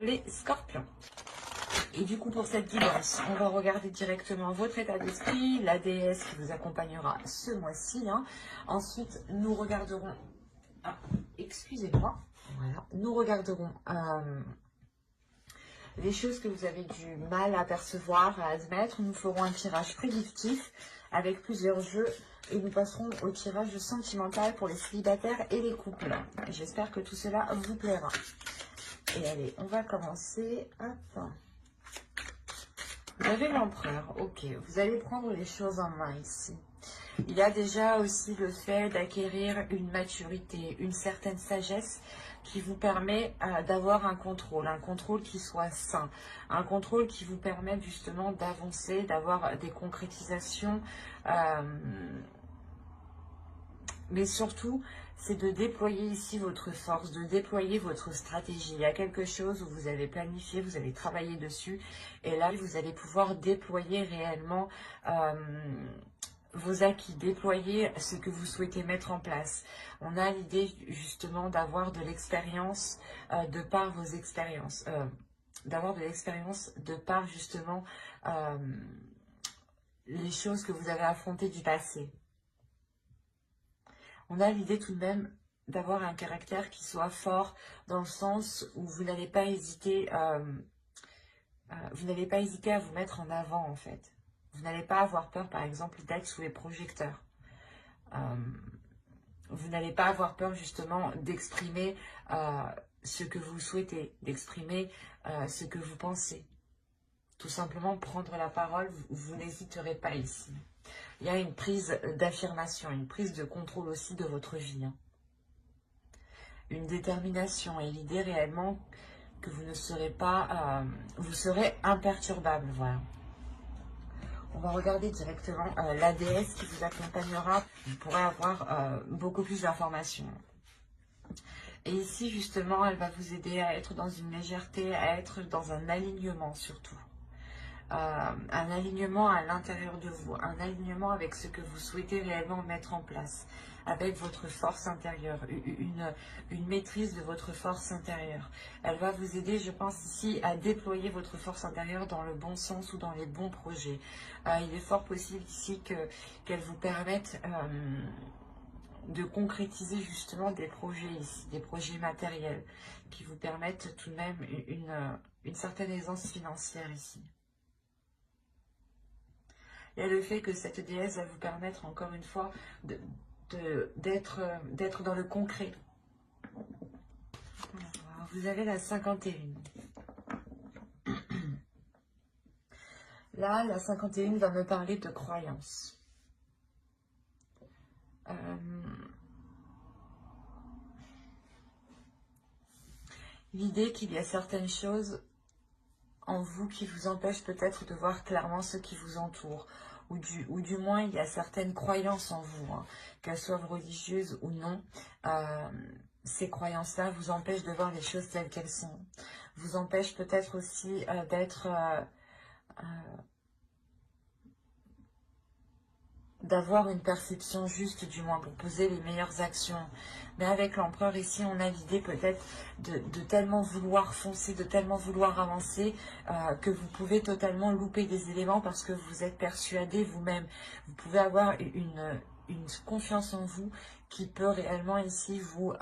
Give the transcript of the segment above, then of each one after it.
les scorpions. Et du coup, pour cette guidance, on va regarder directement votre état d'esprit, la déesse qui vous accompagnera ce mois-ci. Ensuite, nous regarderons... Ah, excusez-moi. Voilà. Nous regarderons les choses que vous avez du mal à percevoir, à admettre. Nous ferons un tirage prédictif avec plusieurs jeux. Et nous passerons au tirage sentimental pour les célibataires et les couples. J'espère que tout cela vous plaira. Et allez, on va commencer. Hop. Vous avez l'empereur, ok. Vous allez prendre les choses en main ici. Il y a déjà aussi le fait d'acquérir une maturité, une certaine sagesse qui vous permet d'avoir un contrôle qui soit sain, un contrôle qui vous permet justement d'avancer, d'avoir des concrétisations, mais surtout, c'est de déployer ici votre force, de déployer votre stratégie. Il y a quelque chose où vous avez planifié, vous avez travaillé dessus, et là, vous allez pouvoir déployer réellement vos acquis, déployer ce que vous souhaitez mettre en place. On a l'idée justement d'avoir de l'expérience de par vos expériences, d'avoir de l'expérience de par justement les choses que vous avez affrontées du passé. On a l'idée tout de même d'avoir un caractère qui soit fort dans le sens où vous n'allez pas hésiter, à vous mettre en avant en fait. Vous n'allez pas avoir peur par exemple d'être sous les projecteurs. Vous n'allez pas avoir peur justement d'exprimer ce que vous souhaitez, d'exprimer ce que vous pensez. Tout simplement prendre la parole, vous n'hésiterez pas ici. Il y a une prise d'affirmation, une prise de contrôle aussi de votre vie. Une détermination et l'idée réellement que vous ne serez pas, vous serez imperturbable, voilà. On va regarder directement la déesse qui vous accompagnera. Vous pourrez avoir beaucoup plus d'informations. Et ici, justement, elle va vous aider à être dans une légèreté, à être dans un alignement surtout. Un alignement à l'intérieur de vous, un alignement avec ce que vous souhaitez réellement mettre en place, avec votre force intérieure, une maîtrise de votre force intérieure. Elle va vous aider, je pense ici, à déployer votre force intérieure dans le bon sens ou dans les bons projets. Il est fort possible ici qu'elle vous permette de concrétiser justement des projets ici, des projets matériels, qui vous permettent tout de même une certaine aisance financière ici. Il y a le fait que cette déesse va vous permettre encore une fois d'être dans le concret. Alors, vous avez la 51. Là, la 51 va me parler de croyance. L'idée qu'il y a certaines choses en vous qui vous empêchent peut-être de voir clairement ce qui vous entoure. Ou du moins, il y a certaines croyances en vous, qu'elles soient religieuses ou non. Ces croyances-là vous empêchent de voir les choses telles qu'elles sont. Vous empêchent peut-être aussi d'avoir une perception juste, du moins, pour poser les meilleures actions. Mais avec l'empereur, ici, on a l'idée peut-être de tellement vouloir foncer, de tellement vouloir avancer, que vous pouvez totalement louper des éléments parce que vous êtes persuadé vous-même. Vous pouvez avoir une confiance en vous qui peut réellement ici vous...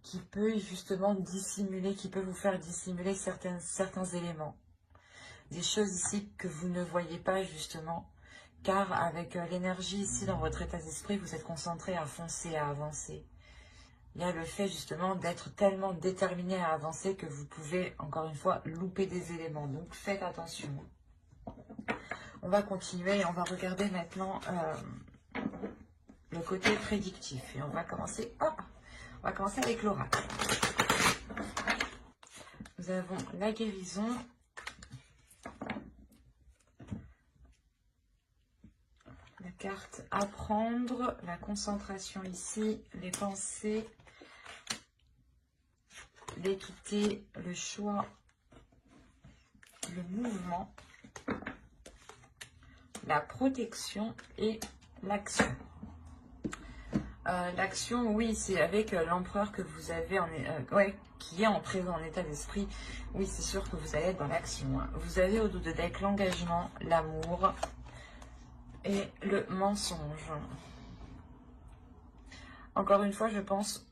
qui peut justement dissimuler, qui peut vous faire dissimuler certains éléments. Des choses ici que vous ne voyez pas justement, car avec l'énergie ici dans votre état d'esprit, vous êtes concentré à foncer, à avancer. Il y a le fait justement d'être tellement déterminé à avancer que vous pouvez, encore une fois, louper des éléments. Donc faites attention. On va continuer et on va regarder maintenant le côté prédictif. Et on va commencer, on va commencer avec l'oracle. Nous avons la guérison. La carte apprendre, la concentration ici, les pensées, l'équité, le choix, le mouvement, la protection et l'action. L'action, oui, c'est avec l'empereur que vous avez, ouais, qui est en présent en état d'esprit. Oui, c'est sûr que vous allez être dans l'action, hein. Vous avez au dos de deck l'engagement, l'amour et le mensonge. Encore une fois, je pense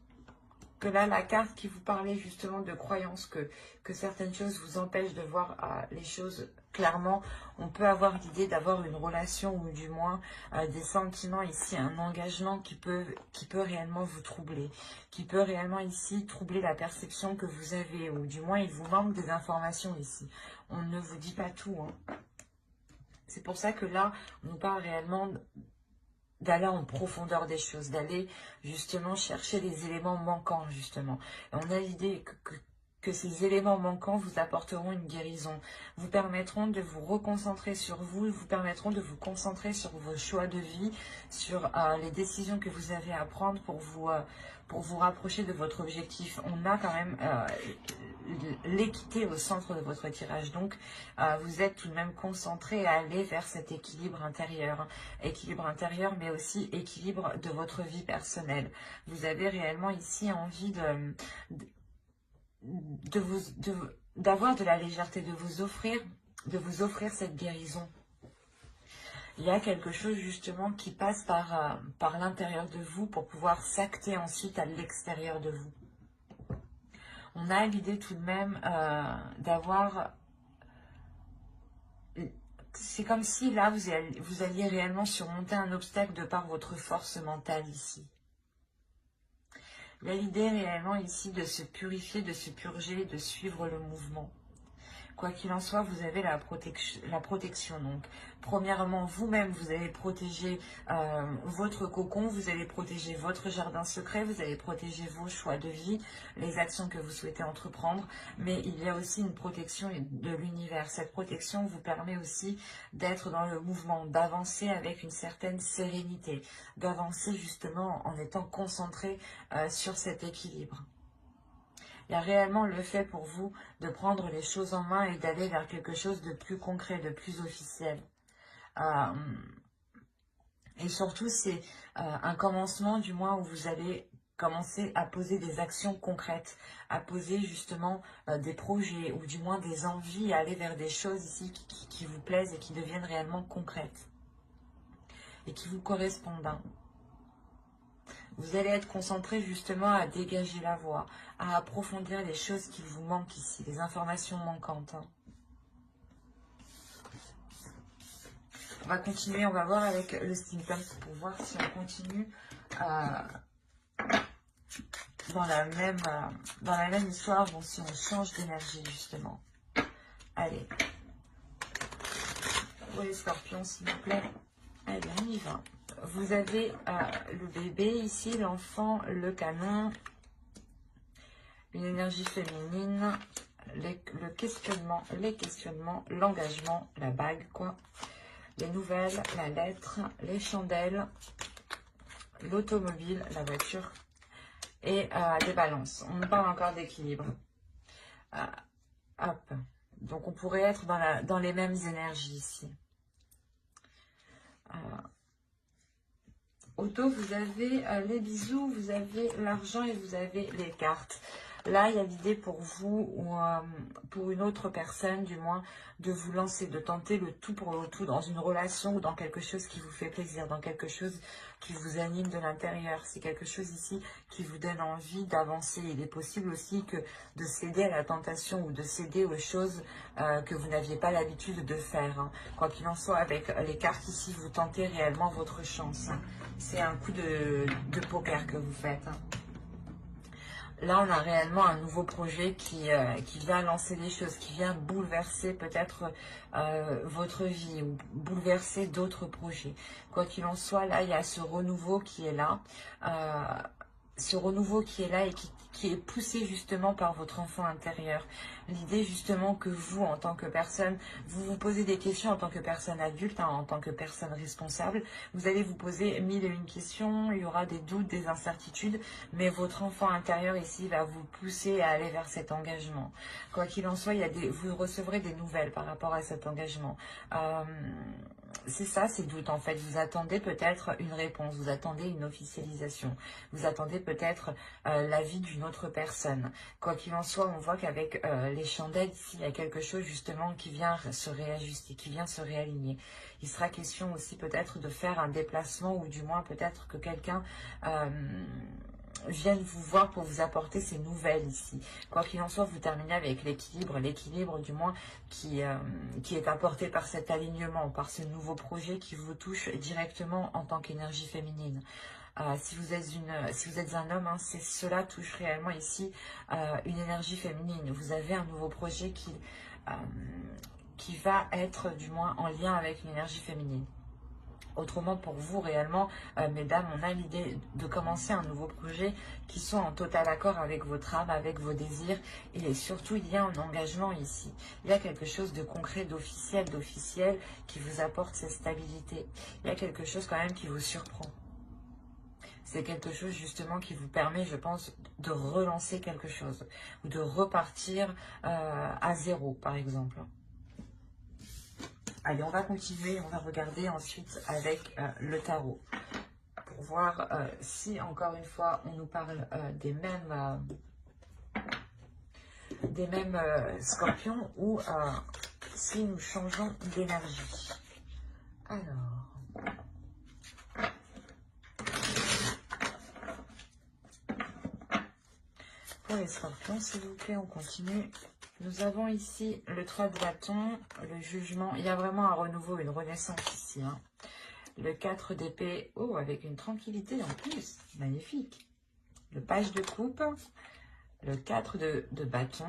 que là, la carte qui vous parlait justement de croyance, que certaines choses vous empêchent de voir les choses clairement, on peut avoir l'idée d'avoir une relation ou du moins des sentiments ici, un engagement qui peut réellement vous troubler, qui peut réellement ici troubler la perception que vous avez, ou du moins il vous manque des informations ici. On ne vous dit pas tout, hein. C'est pour ça que là, on parle réellement d'aller en profondeur des choses, d'aller justement chercher les éléments manquants, justement. Et on a l'idée que ces éléments manquants vous apporteront une guérison, vous permettront de vous reconcentrer sur vous, vous permettront de vous concentrer sur vos choix de vie, sur les décisions que vous avez à prendre pour vous rapprocher de votre objectif. On a quand même l'équité au centre de votre tirage, donc vous êtes tout de même concentré à aller vers cet équilibre intérieur, mais aussi équilibre de votre vie personnelle. Vous avez réellement ici envie d'avoir de la légèreté, de vous offrir cette guérison. Il y a quelque chose justement qui passe par l'intérieur de vous pour pouvoir s'acter ensuite à l'extérieur de vous. On a l'idée tout de même d'avoir... C'est comme si là, vous alliez réellement surmonter un obstacle de par votre force mentale ici. Il y a l'idée réellement ici de se purifier, de se purger, de suivre le mouvement. Quoi qu'il en soit, vous avez la protection. Donc, premièrement, vous-même, vous allez protéger votre cocon, vous allez protéger votre jardin secret, vous allez protéger vos choix de vie, les actions que vous souhaitez entreprendre. Mais il y a aussi une protection de l'univers. Cette protection vous permet aussi d'être dans le mouvement, d'avancer avec une certaine sérénité, d'avancer justement en étant concentré sur cet équilibre. Il y a réellement le fait pour vous de prendre les choses en main et d'aller vers quelque chose de plus concret, de plus officiel. Et surtout, c'est un commencement du moins où vous allez commencer à poser des actions concrètes, à poser justement des projets ou du moins des envies, à aller vers des choses ici qui vous plaisent et qui deviennent réellement concrètes et qui vous correspondent, hein. Vous allez être concentré justement à dégager la voie, à approfondir les choses qui vous manquent ici, les informations manquantes, hein. On va continuer, on va voir avec le Steampunk pour voir si on continue dans la même histoire, bon, si on change d'énergie justement. Allez. Pour les scorpions, s'il vous plaît. Allez, on y va. Vous avez le bébé ici, l'enfant, le canon, une énergie féminine, le questionnement, les questionnements, l'engagement, la bague, quoi. Les nouvelles, la lettre, les chandelles, l'automobile, la voiture et des balances. On nous parle encore d'équilibre. Hop. Donc on pourrait être dans les mêmes énergies ici. Auto, vous avez les bisous, vous avez l'argent et vous avez les cartes. Là, il y a l'idée pour vous ou pour une autre personne, du moins, de vous lancer, de tenter le tout pour le tout dans une relation ou dans quelque chose qui vous fait plaisir, dans quelque chose qui vous anime de l'intérieur. C'est quelque chose ici qui vous donne envie d'avancer. Il est possible aussi que de céder à la tentation ou de céder aux choses que vous n'aviez pas l'habitude de faire, hein. Quoi qu'il en soit, avec les cartes ici, vous tentez réellement votre chance, hein. C'est un coup de poker que vous faites, hein. Là, on a réellement un nouveau projet qui vient lancer des choses, qui vient bouleverser peut-être votre vie ou bouleverser d'autres projets. Quoi qu'il en soit, là, il y a ce renouveau qui est là. Et qui est poussé justement par votre enfant intérieur. L'idée justement que vous, en tant que personne, vous vous posez des questions en tant que personne adulte, hein, en tant que personne responsable. Vous allez vous poser mille et une questions, il y aura des doutes, des incertitudes, mais votre enfant intérieur ici va vous pousser à aller vers cet engagement. Quoi qu'il en soit, vous recevrez des nouvelles par rapport à cet engagement. c'est ça, ces doutes en fait. Vous attendez peut-être une réponse, vous attendez une officialisation, vous attendez peut-être l'avis d'une autre personne. Quoi qu'il en soit, on voit qu'avec les chandelles, ici, il y a quelque chose justement qui vient se réajuster, qui vient se réaligner. Il sera question aussi peut-être de faire un déplacement ou du moins peut-être que quelqu'un vienne vous voir pour vous apporter ces nouvelles ici. Quoi qu'il en soit, vous terminez avec l'équilibre du moins qui est apporté par cet alignement, par ce nouveau projet qui vous touche directement en tant qu'énergie féminine. Si vous êtes un homme, hein, cela touche réellement ici une énergie féminine. Vous avez un nouveau projet qui va être du moins en lien avec une énergie féminine. Autrement, pour vous, réellement, mesdames, on a l'idée de commencer un nouveau projet qui soit en total accord avec votre âme, avec vos désirs. Et surtout, il y a un engagement ici. Il y a quelque chose de concret, d'officiel, qui vous apporte cette stabilité. Il y a quelque chose quand même qui vous surprend. C'est quelque chose justement qui vous permet, je pense, de relancer quelque chose. Ou de repartir à zéro, par exemple. Allez, on va continuer, on va regarder ensuite avec le tarot. Pour voir si, encore une fois, on nous parle des mêmes scorpions ou si nous changeons d'énergie. Alors, pour les scorpions, s'il vous plaît, on continue. Nous avons ici le 3 de bâton, le jugement. Il y a vraiment un renouveau, une renaissance ici. Hein. Le 4 d'épée, oh, avec une tranquillité en plus. Magnifique. Le page de coupe, le 4 de bâton.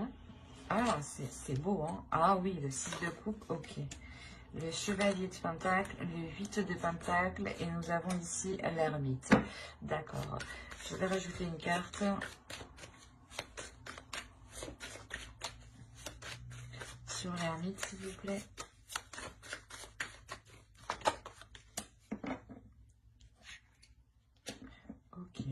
Ah, c'est beau, hein. Ah oui, le 6 de coupe, ok. Le chevalier de pentacle, le 8 de pentacle. Et nous avons ici l'ermite. D'accord. Je vais rajouter une carte. Sur l'ermite, s'il vous plaît. Ok.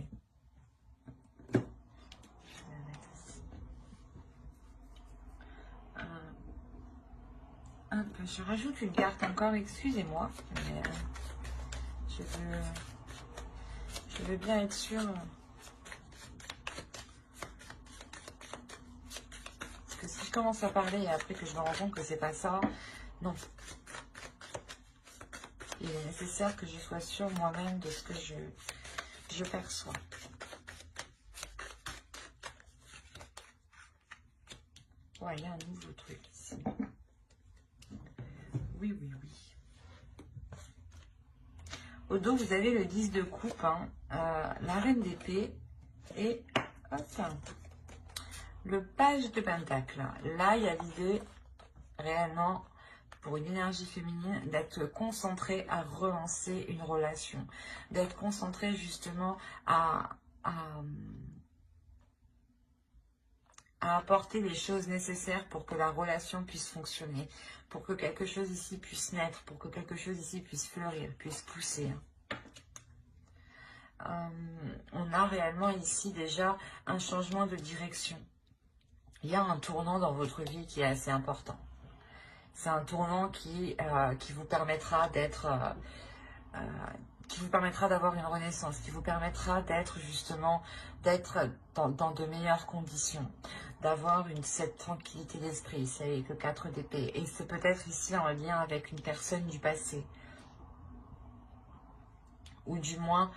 Je rajoute une carte encore, excusez-moi. Mais je veux bien être sûre. Parce que si je commence à parler et après que je me rends compte que c'est pas ça, non. Il est nécessaire que je sois sûre moi-même de ce que je perçois. Ouais, il y a un nouveau truc ici. Oui, oui, oui. Au dos, vous avez le 10 de coupe, hein, la reine d'épée et hop, le page de pentacle. Là, il y a l'idée réellement pour une énergie féminine d'être concentré à relancer une relation, d'être concentré justement à apporter les choses nécessaires pour que la relation puisse fonctionner, pour que quelque chose ici puisse naître, pour que quelque chose ici puisse fleurir, puisse pousser. On a réellement ici déjà un changement de direction. Il y a un tournant dans votre vie qui est assez important. C'est un tournant qui vous permettra d'être... qui vous permettra d'avoir une renaissance, qui vous permettra d'être justement, dans de meilleures conditions, d'avoir cette tranquillité d'esprit, c'est avec le 4 d'épée. Et c'est peut-être ici en lien avec une personne du passé, ou du moins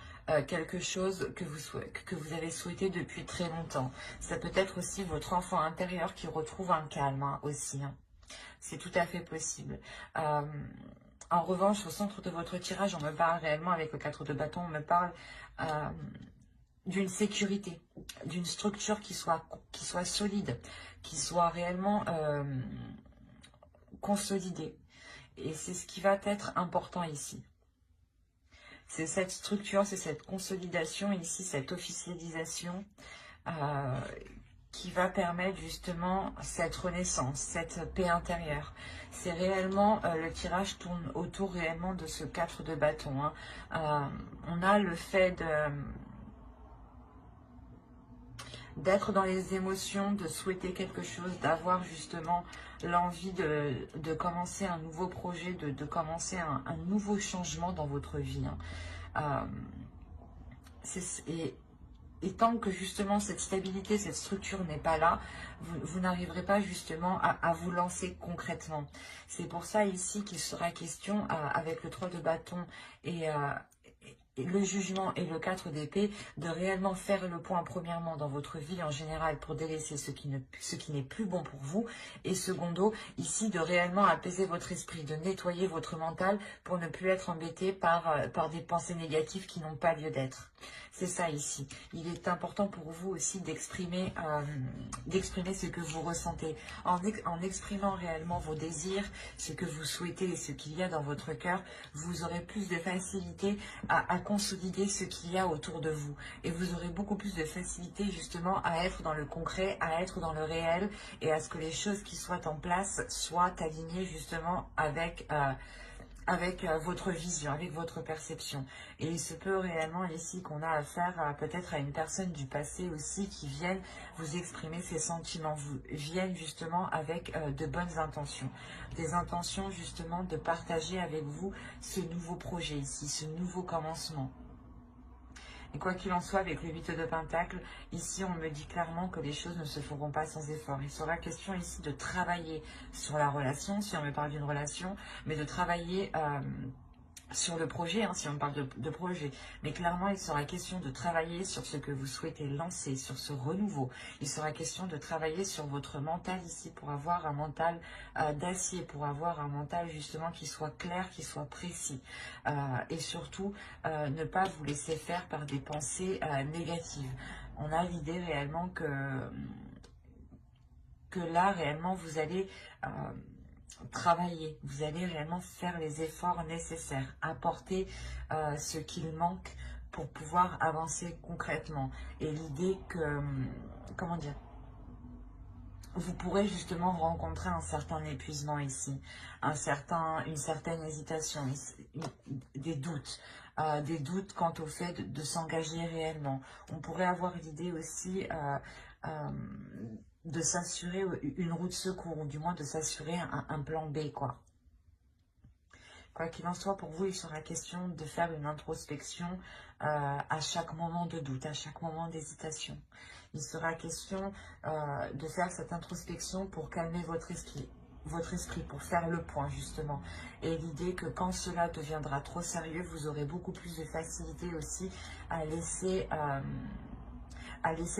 quelque chose que vous avez souhaité depuis très longtemps. Ça peut être aussi votre enfant intérieur qui retrouve un calme hein, aussi. Hein. C'est tout à fait possible. En revanche, au centre de votre tirage, on me parle réellement, avec le 4 de bâton, on me parle d'une sécurité, d'une structure qui soit solide, qui soit réellement consolidée. Et c'est ce qui va être important ici. C'est cette structure, c'est cette consolidation ici, cette officialisation qui va permettre justement cette renaissance, cette paix intérieure. C'est réellement, le tirage tourne autour réellement de ce 4 de bâton. Hein. On a le fait d'être dans les émotions, de souhaiter quelque chose, d'avoir justement l'envie de commencer un nouveau projet, de commencer un nouveau changement dans votre vie. Hein. Et tant que justement cette stabilité, cette structure n'est pas là, vous n'arriverez pas justement à vous lancer concrètement. C'est pour ça ici qu'il sera question, avec le 3 de bâton et le jugement et le 4 d'épée, de réellement faire le point premièrement dans votre vie en général pour délaisser ce qui n'est plus bon pour vous. Et secondo, ici de réellement apaiser votre esprit, de nettoyer votre mental pour ne plus être embêté par des pensées négatives qui n'ont pas lieu d'être. C'est ça ici. Il est important pour vous aussi d'exprimer ce que vous ressentez. En exprimant réellement vos désirs, ce que vous souhaitez et ce qu'il y a dans votre cœur, vous aurez plus de facilité à consolider ce qu'il y a autour de vous. Et vous aurez beaucoup plus de facilité justement à être dans le concret, à être dans le réel et à ce que les choses qui soient en place soient alignées justement avec votre vision, avec votre perception. Et il se peut réellement ici qu'on a affaire peut-être à une personne du passé aussi qui vienne vous exprimer ses sentiments, viennent justement avec de bonnes intentions. Des intentions justement de partager avec vous ce nouveau projet ici, ce nouveau commencement. Et quoi qu'il en soit, avec le 8 de Pentacle, ici on me dit clairement que les choses ne se feront pas sans effort. Il sera question ici de travailler sur la relation, si on me parle d'une relation, mais de travailler sur le projet, hein, si on parle de projet. Mais clairement, il sera question de travailler sur ce que vous souhaitez lancer, sur ce renouveau. Il sera question de travailler sur votre mental ici pour avoir un mental d'acier, pour avoir un mental justement qui soit clair, qui soit précis. Et surtout, ne pas vous laisser faire par des pensées négatives. On a l'idée réellement que là, réellement, vous allez travailler, vous allez réellement faire les efforts nécessaires, apporter ce qu'il manque pour pouvoir avancer concrètement. Et l'idée que, comment dire, vous pourrez justement rencontrer un certain épuisement ici, une certaine hésitation, des doutes. Des doutes quant au fait de s'engager réellement. On pourrait avoir l'idée aussi de s'assurer une roue de secours, ou du moins de s'assurer un plan B, quoi. Quoi qu'il en soit, pour vous, il sera question de faire une introspection à chaque moment de doute, à chaque moment d'hésitation. Il sera question de faire cette introspection pour calmer votre esprit, pour faire le point justement. Et l'idée que quand cela deviendra trop sérieux, vous aurez beaucoup plus de facilité aussi à laisser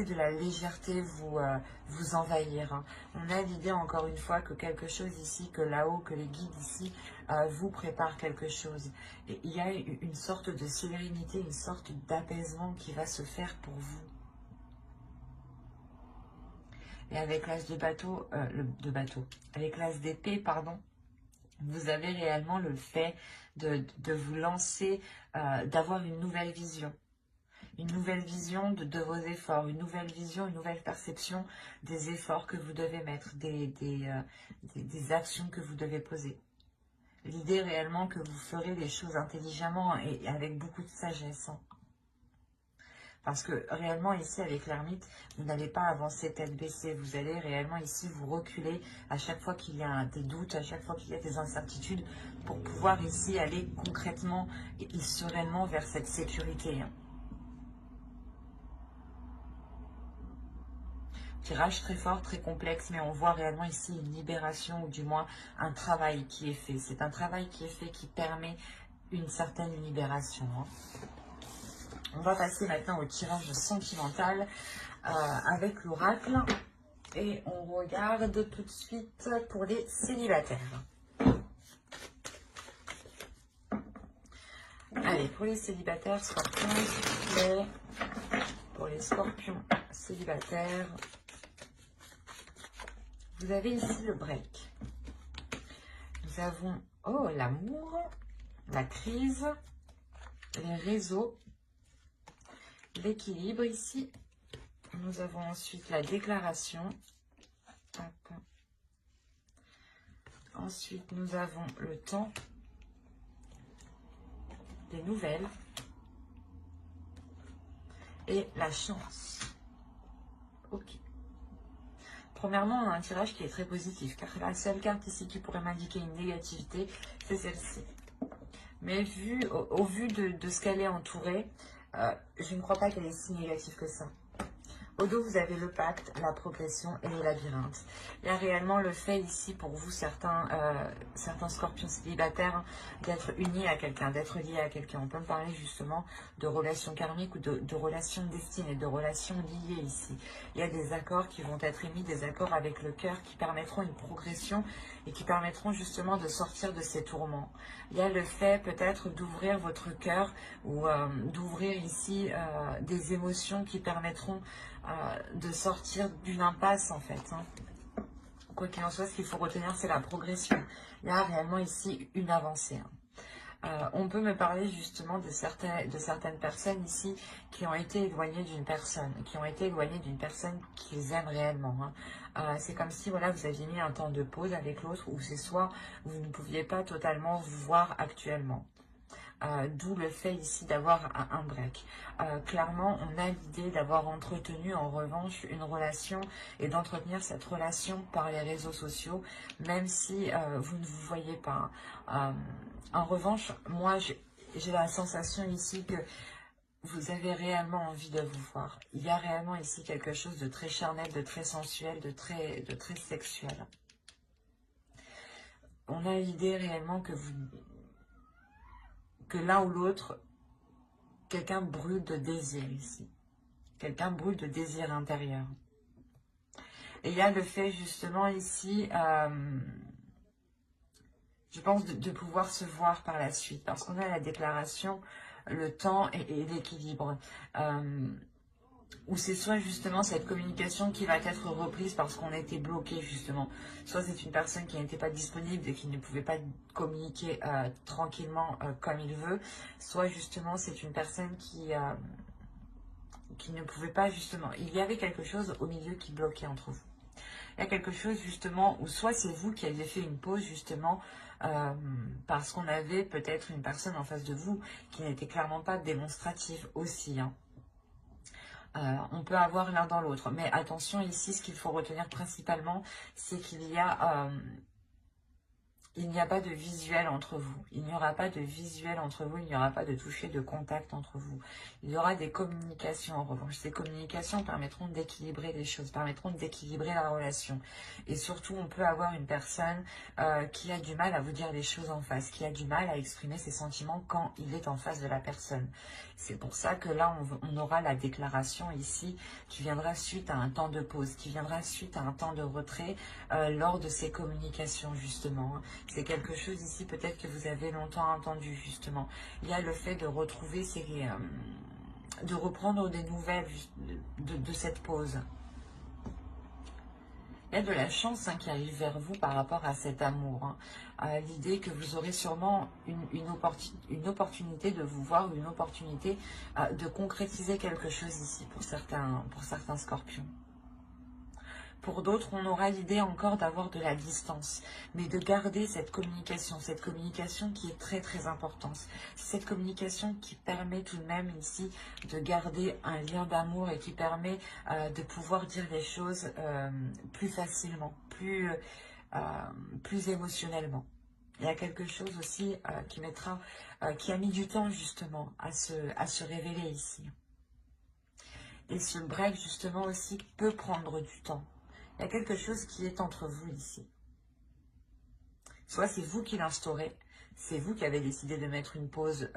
de la légèreté vous envahir. Hein. On a l'idée encore une fois que quelque chose ici, que là-haut, que les guides ici vous préparent quelque chose. Et il y a une sorte de sérénité, une sorte d'apaisement qui va se faire pour vous. Et avec l'as avec l'as d'épée, pardon, vous avez réellement le fait de vous lancer, d'avoir une nouvelle vision. Une nouvelle vision de vos efforts, une nouvelle vision, une nouvelle perception des efforts que vous devez mettre, des actions que vous devez poser. L'idée réellement que vous ferez les choses intelligemment et avec beaucoup de sagesse. Hein. Parce que réellement ici avec l'ermite, vous n'allez pas avancer tête baissée, vous allez réellement ici vous reculer à chaque fois qu'il y a des doutes, à chaque fois qu'il y a des incertitudes, pour pouvoir ici aller concrètement et sereinement vers cette sécurité. Hein. Tirage très fort, très complexe, mais on voit réellement ici une libération ou du moins un travail qui est fait. C'est un travail qui est fait qui permet une certaine libération. Hein. On va passer maintenant au tirage sentimental avec l'oracle et on regarde tout de suite pour les célibataires. Allez, pour les célibataires, scorpions, s'il vous plaît. Pour les scorpions célibataires, vous avez ici le break. Nous avons, l'amour, la crise, les réseaux, l'équilibre ici. Nous avons ensuite la déclaration. Hop. Ensuite, nous avons le temps, des nouvelles et la chance. Ok. Premièrement, on a un tirage qui est très positif, car la seule carte ici qui pourrait m'indiquer une négativité, c'est celle-ci. Mais au vu de ce qu'elle est entourée, je ne crois pas qu'elle est si négative que ça. Au dos, vous avez le pacte, la progression et le labyrinthe. Il y a réellement le fait ici pour vous, certains scorpions célibataires, hein, d'être unis à quelqu'un, d'être liés à quelqu'un. On peut me parler justement de relations karmiques ou de relations destinées, de relations liées ici. Il y a des accords qui vont être émis, des accords avec le cœur qui permettront une progression et qui permettront justement de sortir de ces tourments. Il y a le fait peut-être d'ouvrir votre cœur ou d'ouvrir ici des émotions qui permettront de sortir d'une impasse en fait. Hein. Quoi qu'il en soit, ce qu'il faut retenir, c'est la progression. Il y a réellement ici une avancée. Hein. On peut me parler justement de certaines personnes ici qui ont été éloignées d'une personne, qu'ils aiment réellement. Hein. C'est comme si voilà, vous aviez mis un temps de pause avec l'autre, ou c'est soit vous ne pouviez pas totalement vous voir actuellement. D'où le fait ici d'avoir un break. Clairement, on a l'idée d'avoir entretenu en revanche une relation et d'entretenir cette relation par les réseaux sociaux, même si vous ne vous voyez pas. En revanche, moi, j'ai la sensation ici que vous avez réellement envie de vous voir. Il y a réellement ici quelque chose de très charnel, de très sensuel, de très sexuel. On a l'idée réellement que l'un ou l'autre, quelqu'un brûle de désir ici. Quelqu'un brûle de désir intérieur. Et il y a le fait justement ici, je pense, de pouvoir se voir par la suite. Parce qu'on a la déclaration, le temps et l'équilibre. Où c'est soit justement cette communication qui va être reprise parce qu'on a été bloqué justement. Soit c'est une personne qui n'était pas disponible et qui ne pouvait pas communiquer tranquillement comme il veut. Soit justement c'est une personne qui ne pouvait pas justement. Il y avait quelque chose au milieu qui bloquait entre vous. Il y a quelque chose justement où soit c'est vous qui aviez fait une pause justement parce qu'on avait peut-être une personne en face de vous qui n'était clairement pas démonstrative aussi. Hein. On peut avoir l'un dans l'autre. Mais attention ici, ce qu'il faut retenir principalement, c'est qu'il y a... il n'y a pas de visuel entre vous. Il n'y aura pas de visuel entre vous. Il n'y aura pas de toucher, de contact entre vous. Il y aura des communications en revanche. Ces communications permettront d'équilibrer les choses, permettront d'équilibrer la relation. Et surtout, on peut avoir une personne qui a du mal à vous dire les choses en face, qui a du mal à exprimer ses sentiments quand il est en face de la personne. C'est pour ça que là, on aura la déclaration ici qui viendra suite à un temps de pause, qui viendra suite à un temps de retrait lors de ces communications justement. C'est quelque chose ici peut-être que vous avez longtemps entendu justement. Il y a le fait de retrouver de reprendre des nouvelles de cette pause. Il y a de la chance qui arrive vers vous par rapport à cet amour. Hein. L'idée que vous aurez sûrement une opportunité de vous voir, une opportunité de concrétiser quelque chose ici pour certains scorpions. Pour d'autres, on aura l'idée encore d'avoir de la distance, mais de garder cette communication qui est très très importante. Cette communication qui permet tout de même ici de garder un lien d'amour et qui permet de pouvoir dire les choses plus facilement, plus émotionnellement. Il y a quelque chose aussi qui a mis du temps justement à se révéler ici. Et ce break justement aussi peut prendre du temps. Il y a quelque chose qui est entre vous ici. Soit c'est vous qui l'instaurez, c'est vous qui avez décidé de mettre une pause,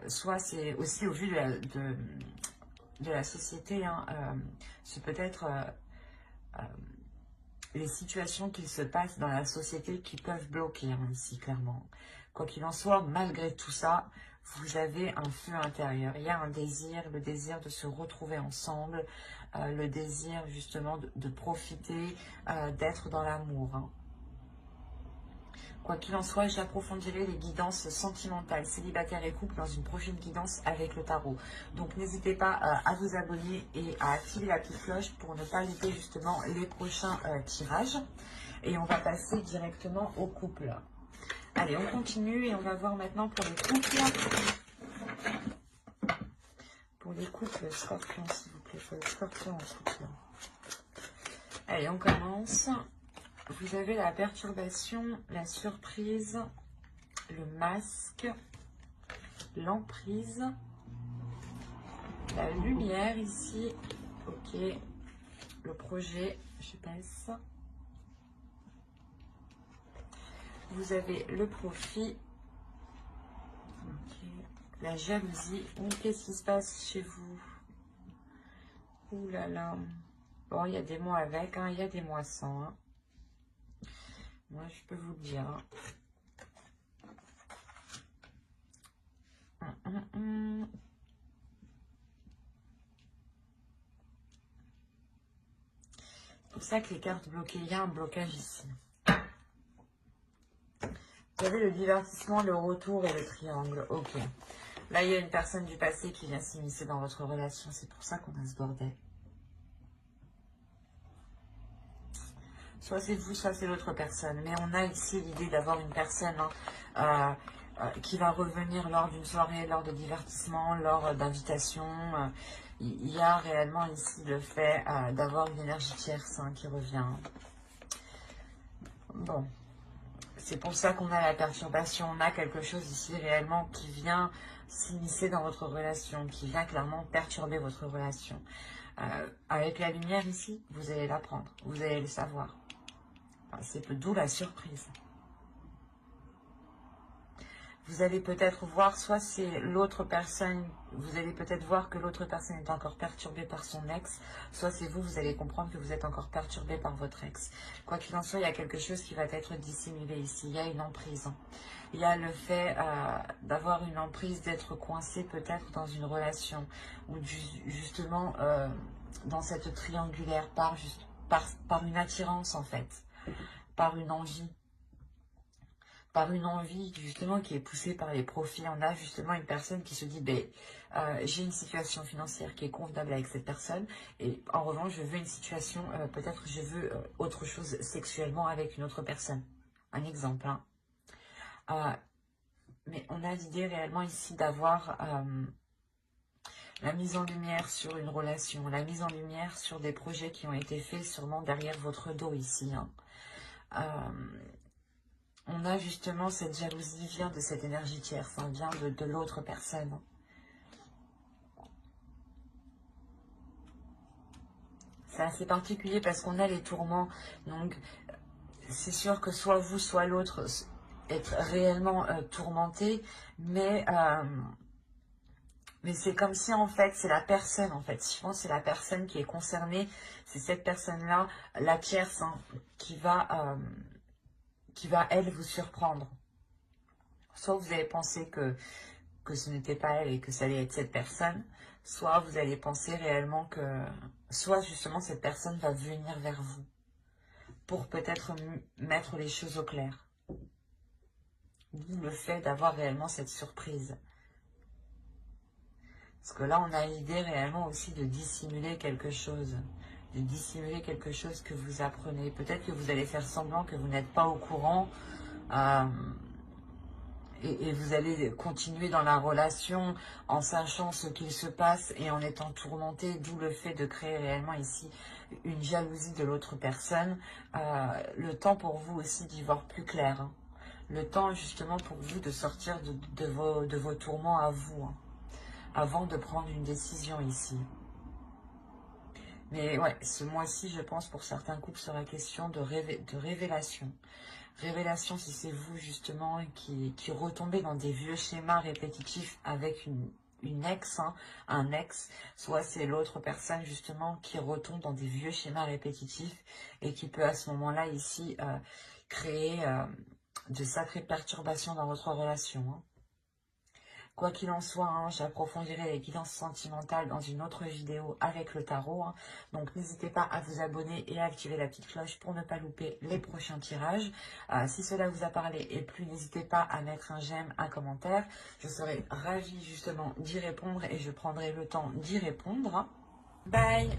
soit c'est aussi au vu de la société, hein, c'est peut-être les situations qui se passent dans la société qui peuvent bloquer hein, ici, clairement. Quoi qu'il en soit, malgré tout ça, vous avez un feu intérieur. Il y a un désir, le désir de se retrouver ensemble, le désir justement de profiter, d'être dans l'amour. Hein. Quoi qu'il en soit, j'approfondirai les guidances sentimentales, célibataires et couples dans une prochaine guidance avec le tarot. Donc n'hésitez pas à vous abonner et à activer la petite cloche pour ne pas louper justement les prochains tirages. Et on va passer directement au couple. Allez, on continue et on va voir maintenant pour les couples. Pour les couples scorpions, s'il vous plaît. c'est pour les scorpions en soutien. Allez, on commence. Vous avez la perturbation, la surprise, le masque, l'emprise, la lumière ici. Ok, le projet, je passe. Vous avez le profit. Ok, la jalousie. Qu'est-ce qui se passe chez vous? Ouh là là. Bon, il y a des mois avec, hein, il y a des mois sans. Hein. Moi, je peux vous le dire. Hein. C'est pour ça que les cartes bloquées, il y a un blocage ici. Vous avez le divertissement, le retour et le triangle. Ok. Là, il y a une personne du passé qui vient s'immiscer dans votre relation. C'est pour ça qu'on a ce bordel. Soit c'est vous, soit c'est l'autre personne. Mais on a ici l'idée d'avoir une personne qui va revenir lors d'une soirée, lors de divertissement, lors d'invitation. Il y a réellement ici le fait d'avoir une énergie tierce qui revient. Bon. C'est pour ça qu'on a la perturbation. On a quelque chose ici réellement qui vient s'immiscer dans votre relation, qui vient clairement perturber votre relation. Avec la lumière ici, vous allez l'apprendre, vous allez le savoir. C'est d'où la surprise. Vous allez peut-être voir, soit c'est l'autre personne, vous allez peut-être voir que l'autre personne est encore perturbée par son ex, soit c'est vous, vous allez comprendre que vous êtes encore perturbé par votre ex. Quoi qu'il en soit, il y a quelque chose qui va être dissimulé ici, il y a une emprise. Il y a le fait d'avoir une emprise, d'être coincé peut-être dans une relation, ou justement dans cette triangulaire, par une attirance en fait, par une envie. Par une envie justement qui est poussée par les profits. On a justement une personne qui se dit j'ai une situation financière qui est convenable avec cette personne et en revanche je veux une situation, peut-être je veux autre chose sexuellement avec une autre personne. Un exemple. Mais on a l'idée réellement ici d'avoir la mise en lumière sur une relation, la mise en lumière sur des projets qui ont été faits sûrement derrière votre dos ici. On a justement cette jalousie vient de cette énergie tierce, vient de l'autre personne. C'est assez particulier parce qu'on a les tourments. Donc, c'est sûr que soit vous, soit l'autre être réellement tourmenté. Mais c'est comme si, en fait, c'est la personne, en fait. Je pense que c'est la personne qui est concernée. C'est cette personne-là, la tierce, qui va, elle, vous surprendre. Soit vous avez pensé que ce n'était pas elle et que ça allait être cette personne, soit vous allez penser réellement que, soit justement cette personne va venir vers vous pour peut-être mettre les choses au clair. D'où le fait d'avoir réellement cette surprise. Parce que là, on a l'idée réellement aussi de dissimuler quelque chose. De dissimuler quelque chose que vous apprenez. Peut-être que vous allez faire semblant que vous n'êtes pas au courant. Et vous allez continuer dans la relation en sachant ce qu'il se passe et en étant tourmenté, d'où le fait de créer réellement ici une jalousie de l'autre personne. Le temps pour vous aussi d'y voir plus clair. Le temps justement pour vous de sortir de vos tourments à vous, avant de prendre une décision ici. Mais ouais, ce mois-ci, je pense, pour certains couples, sera question de révélation. Révélation, si c'est vous, justement, qui retombez dans des vieux schémas répétitifs avec une ex, un ex, soit c'est l'autre personne, justement, qui retombe dans des vieux schémas répétitifs et qui peut, à ce moment-là, ici, créer de sacrées perturbations dans votre relation. Quoi qu'il en soit, j'approfondirai les guidances sentimentales dans une autre vidéo avec le tarot. Donc n'hésitez pas à vous abonner et à activer la petite cloche pour ne pas louper les prochains tirages. Si cela vous a parlé et plu, n'hésitez pas à mettre un j'aime, un commentaire. Je serai ravie justement d'y répondre et je prendrai le temps d'y répondre. Bye!